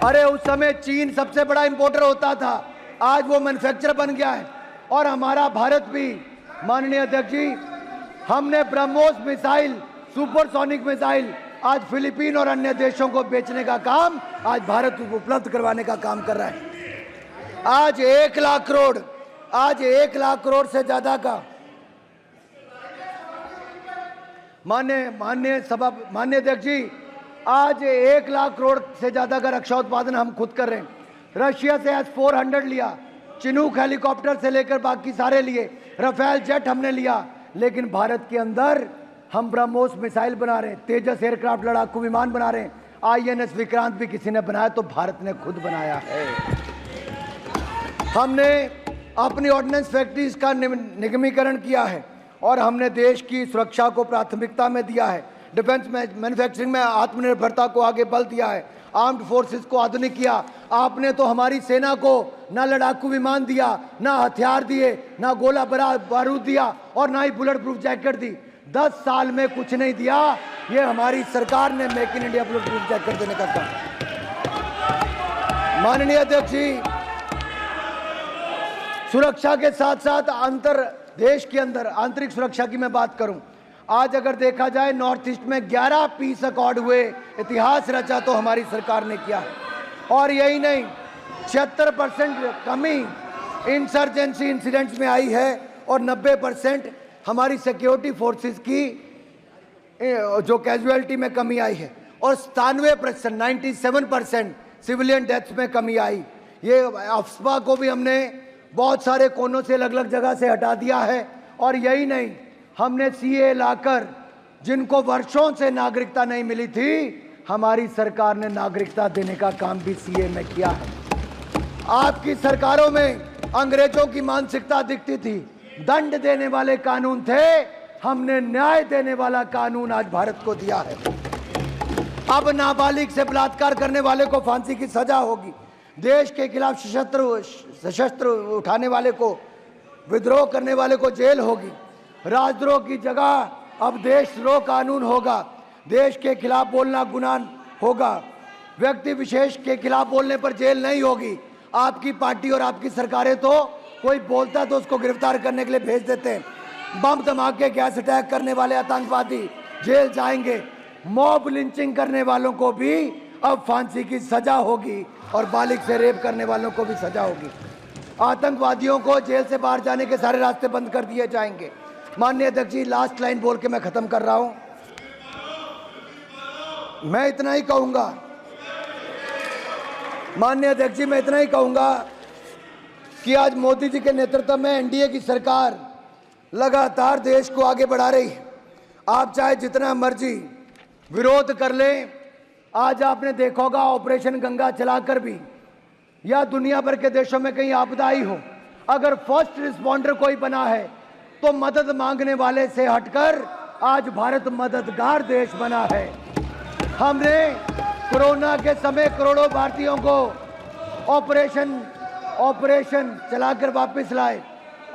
अरे उस समय चीन सबसे बड़ा इंपोर्टर होता था, आज वो मैन्युफैक्चरर बन गया है। और हमारा भारत भी माननीय अध्यक्ष जी, हमने ब्रह्मोस मिसाइल, सुपरसोनिक मिसाइल आज फिलीपीन और अन्य देशों को बेचने का काम आज भारत उपलब्ध करवाने का काम कर रहा है। आज 1 लाख करोड़ से ज्यादा का माननीय अध्यक्ष जी, आज 1 लाख करोड़ से ज्यादा का रक्षा उत्पादन हम खुद कर रहे हैं। रशिया से S-400 लिया, चिनूक हेलीकॉप्टर से लेकर बाकी सारे लिए, राफेल जेट हमने लिया, लेकिन भारत के अंदर हम ब्रह्मोस मिसाइल बना रहे हैं, तेजस एयरक्राफ्ट लड़ाकू विमान बना रहे हैं, INS विक्रांत भी किसी ने बनाया तो भारत ने खुद बनाया है। हमने अपनी ऑर्डिनेंस फैक्ट्रीज का निगमीकरण किया है और हमने देश की सुरक्षा को प्राथमिकता में दिया है। डिफेंस में मैन्युफैक्चरिंग में आत्मनिर्भरता को आगे बल दिया है, आर्म्ड फोर्सेस को आधुनिक किया। आपने तो हमारी सेना को ना लड़ाकू विमान दिया, ना हथियार दिए, ना गोला बारूद दिया और ना ही बुलेट प्रूफ जैकेट दी। 10 साल में कुछ नहीं दिया। ये हमारी सरकार ने make in India bullet proof jacket देने का काम। माननीय अध्यक्ष जी, सुरक्षा के साथ साथ देश के अंदर आंतरिक सुरक्षा की मैं बात करूं, आज अगर देखा जाए नॉर्थ ईस्ट में 11 पीस अकॉर्ड हुए, इतिहास रचा तो हमारी सरकार ने किया। और यही नहीं, 76% कमी इंसर्जेंसी इंसिडेंट्स में आई है और 90% हमारी सिक्योरिटी फोर्सेस की जो कैजुअलिटी में कमी आई है और 97% सिविलियन डेथ्स में कमी आई। ये अफवाह को भी हमने बहुत सारे कोनों से अलग अलग जगह से हटा दिया है। और यही नहीं, हमने CA लाकर जिनको वर्षों से नागरिकता नहीं मिली थी, हमारी सरकार ने नागरिकता देने का काम भी CA में किया है। आपकी सरकारों में अंग्रेजों की मानसिकता दिखती थी, दंड देने वाले कानून थे, हमने न्याय देने वाला कानून आज भारत को दिया है। अब नाबालिग से बलात्कार करने वाले को फांसी की सजा होगी, देश के खिलाफ सशस्त्र उठाने वाले को, विद्रोह करने वाले को जेल होगी। राजद्रोह की जगह अब देशद्रोह कानून होगा, देश के खिलाफ बोलना गुनाह होगा, व्यक्ति विशेष के खिलाफ बोलने पर जेल नहीं होगी। आपकी पार्टी और आपकी सरकारें तो कोई बोलता तो उसको गिरफ्तार करने के लिए भेज देते हैं। बम धमाके, गैस अटैक करने वाले आतंकवादी जेल जाएंगे, मॉब लिंचिंग करने वालों को भी अब फांसी की सजा होगी और बालिग से रेप करने वालों को भी सजा होगी। आतंकवादियों को जेल से बाहर जाने के सारे रास्ते बंद कर दिए जाएंगे। माननीय अध्यक्ष जी, लास्ट लाइन बोल के मैं खत्म कर रहा हूं। मैं इतना ही कहूंगा, माननीय अध्यक्ष जी, मैं इतना ही कहूंगा कि आज मोदी जी के नेतृत्व में एनडीए की सरकार लगातार देश को आगे बढ़ा रही है। आप चाहे जितना मर्जी विरोध कर लें, आज आपने देखा होगा ऑपरेशन गंगा चलाकर भी या दुनिया भर के देशों में कहीं आपदा आई हो, अगर फर्स्ट रिस्पॉन्डर कोई बना है तो मदद मांगने वाले से हटकर आज भारत मददगार देश बना है। हमने कोरोना के समय करोड़ों भारतीयों को ऑपरेशन चलाकर वापस लाए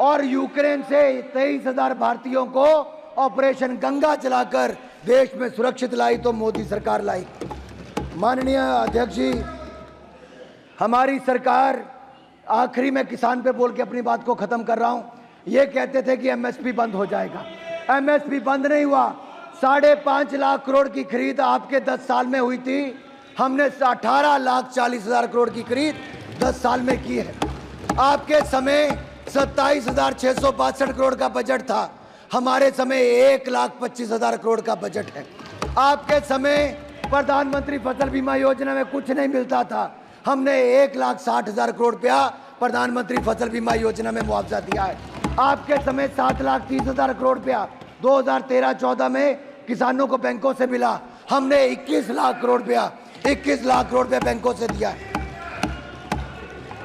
और यूक्रेन से 23,000 भारतीयों को ऑपरेशन गंगा चलाकर देश में सुरक्षित लाई तो मोदी सरकार लाई। माननीय अध्यक्ष जी, हमारी सरकार, आखिरी में किसान पे बोल के अपनी बात को खत्म कर रहा हूं। ये कहते थे कि एमएसपी बंद हो जाएगा, एमएसपी बंद नहीं हुआ। 5.5 लाख करोड़ की खरीद आपके 10 साल में हुई थी, हमने 18,40,000 करोड़ की खरीद 10 साल में की है। आपके समय 27,662 करोड़ का बजट था, हमारे समय 1,25,000 करोड़ का बजट है। आपके समय प्रधानमंत्री फसल बीमा योजना में कुछ नहीं मिलता था, हमने 1,60,000 करोड़ रुपया प्रधानमंत्री फसल बीमा योजना में मुआवजा दिया है। आपके समय 7,30,000 करोड़ रुपया 2013-14 में किसानों को बैंकों से मिला, हमने 21 लाख करोड़ रुपया बैंकों से दिया है।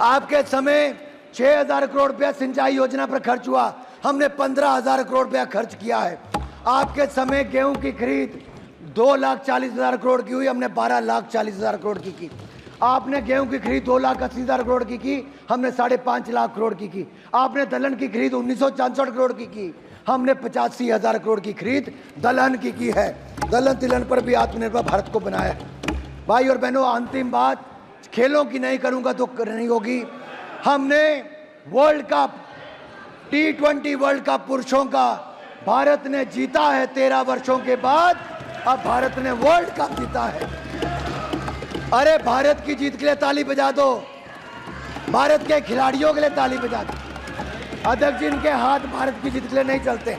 आपके समय 6,000 करोड़ रुपया सिंचाई योजना पर खर्च हुआ, हमने 15,000 करोड़ रुपया खर्च किया है। आपके समय गेहूं की खरीद 2,40,000 करोड़ की हुई, हमने 12,40,000 करोड़ की। आपने गेहूं की खरीद 2,80,000 करोड़ की, हमने 5.5 लाख करोड़ की। आपने दलहन की खरीद 1,964 करोड़ की, हमने 85,000 करोड़ की खरीद दलहन की है। दलहन तिलहन पर भी आत्मनिर्भर भारत को बनाया है। भाई और बहनों, अंतिम बात खेलों की नहीं करूंगा तो नहीं होगी। हमने world cup T20 world cup पुरुषों का भारत ने जीता है 13 वर्षों के बाद। अब भारत ने वर्ल्ड कप जीता है। अरे भारत की जीत के लिए ताली बजा दो, भारत के खिलाड़ियों के लिए ताली बजा दो। अध्यक्ष जी, इनके हाथ भारत की जीत के लिए नहीं चलते।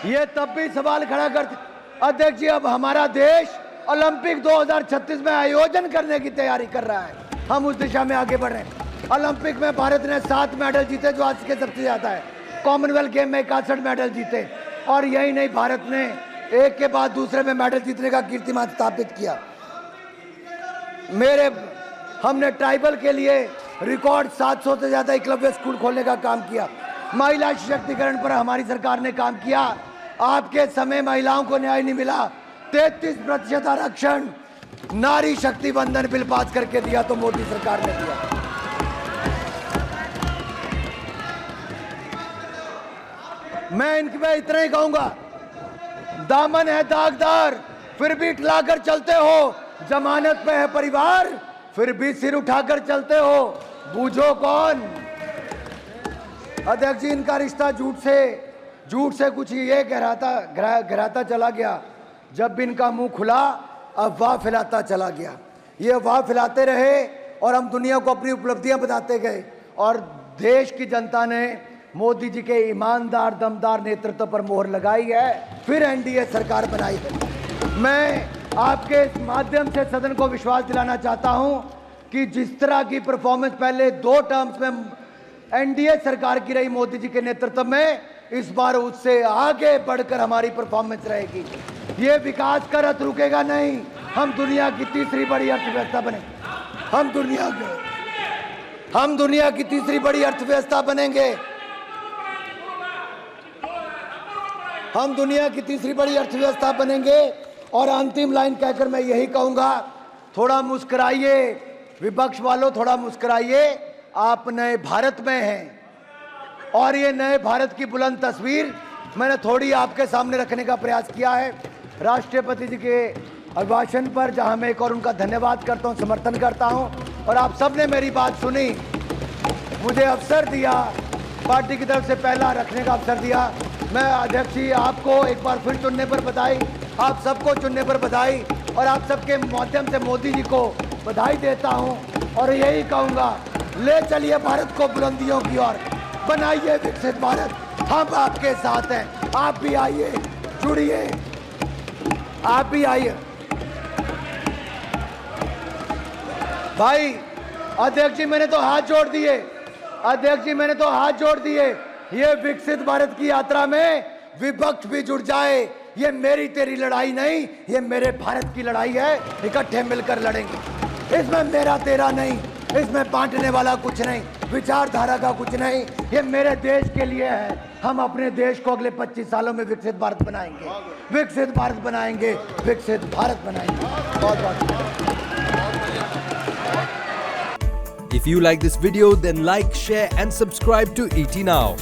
ये तब भी सवाल खड़ा करते। अध्यक्ष जी, अब हमारा देश ओलंपिक 2036 में आयोजन करने की तैयारी कर रहा है, हम उस दिशा में आगे बढ़ रहे हैं। ओलंपिक में भारत ने 7 मेडल जीते, जो आज के सबसे ज्यादा है। कॉमनवेल्थ गेम में 61 मेडल जीते, और यही नहीं, भारत ने एक के बाद दूसरे में मेडल जीतने का कीर्तिमान स्थापित किया। हमने ट्राइबल के लिए रिकॉर्ड 700 से ज्यादा एकलव्य स्कूल खोलने का काम किया। महिला सशक्तिकरण पर हमारी सरकार ने काम किया। आपके समय महिलाओं को न्याय नहीं मिला, 33% आरक्षण नारी शक्ति बंधन बिल पास करके दिया तो मोदी सरकार ने दिया। मैं इनके पे इतना ही कहूंगा, दामन है दागदार फिर भी ठिलाकर चलते हो, जमानत पे है परिवार फिर भी सिर उठाकर चलते हो, बूझो कौन। अध्यक्ष जी, इनका रिश्ता झूठ से कुछ ये गहराता चला गया। जब भी इनका मुंह खुला अफवाह फैलाता चला गया। ये अफवाह फैलाते रहे और हम दुनिया को अपनी उपलब्धियां बताते गए, और देश की जनता ने मोदी जी के ईमानदार दमदार नेतृत्व पर मोहर लगाई है, फिर एनडीए सरकार बनाई है। मैं आपके इस माध्यम से सदन को विश्वास दिलाना चाहता हूं कि जिस तरह की परफॉर्मेंस पहले 2 टर्म्स में एनडीए सरकार की रही मोदी जी के नेतृत्व में, इस बार उससे आगे बढ़कर हमारी परफॉर्मेंस रहेगी। ये विकास का रथ रुकेगा नहीं। हम दुनिया की तीसरी बड़ी अर्थव्यवस्था बने, हम दुनिया की तीसरी बड़ी अर्थव्यवस्था बनेंगे। हम दुनिया की तीसरी बड़ी अर्थव्यवस्था बनेंगे। और अंतिम लाइन कहकर मैं यही कहूंगा, थोड़ा मुस्कुराइए विपक्ष वालों, थोड़ा मुस्कुराइए। आप नए भारत में हैं, और ये नए भारत की बुलंद तस्वीर मैंने थोड़ी आपके सामने रखने का प्रयास किया है। राष्ट्रपति जी के अभिभाषण पर, जहां मैं एक और उनका धन्यवाद करता हूं, समर्थन करता हूं, और आप सबने मेरी बात सुनी, मुझे अवसर दिया, पार्टी की तरफ से पहला रखने का अवसर दिया। मैं अध्यक्ष जी आपको एक बार फिर चुनने पर बधाई, आप सबको चुनने पर बधाई, और आप सबके माध्यम से मोदी जी को बधाई देता हूं, और यही कहूंगा, ले चलिए भारत को बुलंदियों की ओर, बनाइए विकसित भारत। हम आपके साथ हैं, आप भी आइए, जुड़िए, आप भी आइए। भाई अध्यक्ष जी, मैंने तो हाथ जोड़ दिए, अध्यक्ष जी मैंने तो हाथ जोड़ दिए। ये विकसित भारत की यात्रा में विपक्ष भी जुड़ जाए। ये मेरी तेरी लड़ाई नहीं, ये मेरे भारत की लड़ाई है, इकट्ठे मिलकर लड़ेंगे। इसमें मेरा तेरा नहीं, इसमें बांटने वाला कुछ नहीं, विचारधारा का कुछ नहीं, ये मेरे देश के लिए है। हम अपने देश को अगले 25 सालों में विकसित भारत बनाएंगे, विकसित भारत बनाएंगे, विकसित भारत बनाएंगे। बहुत बहुत। If you like this video, then like, share and subscribe to ET Now.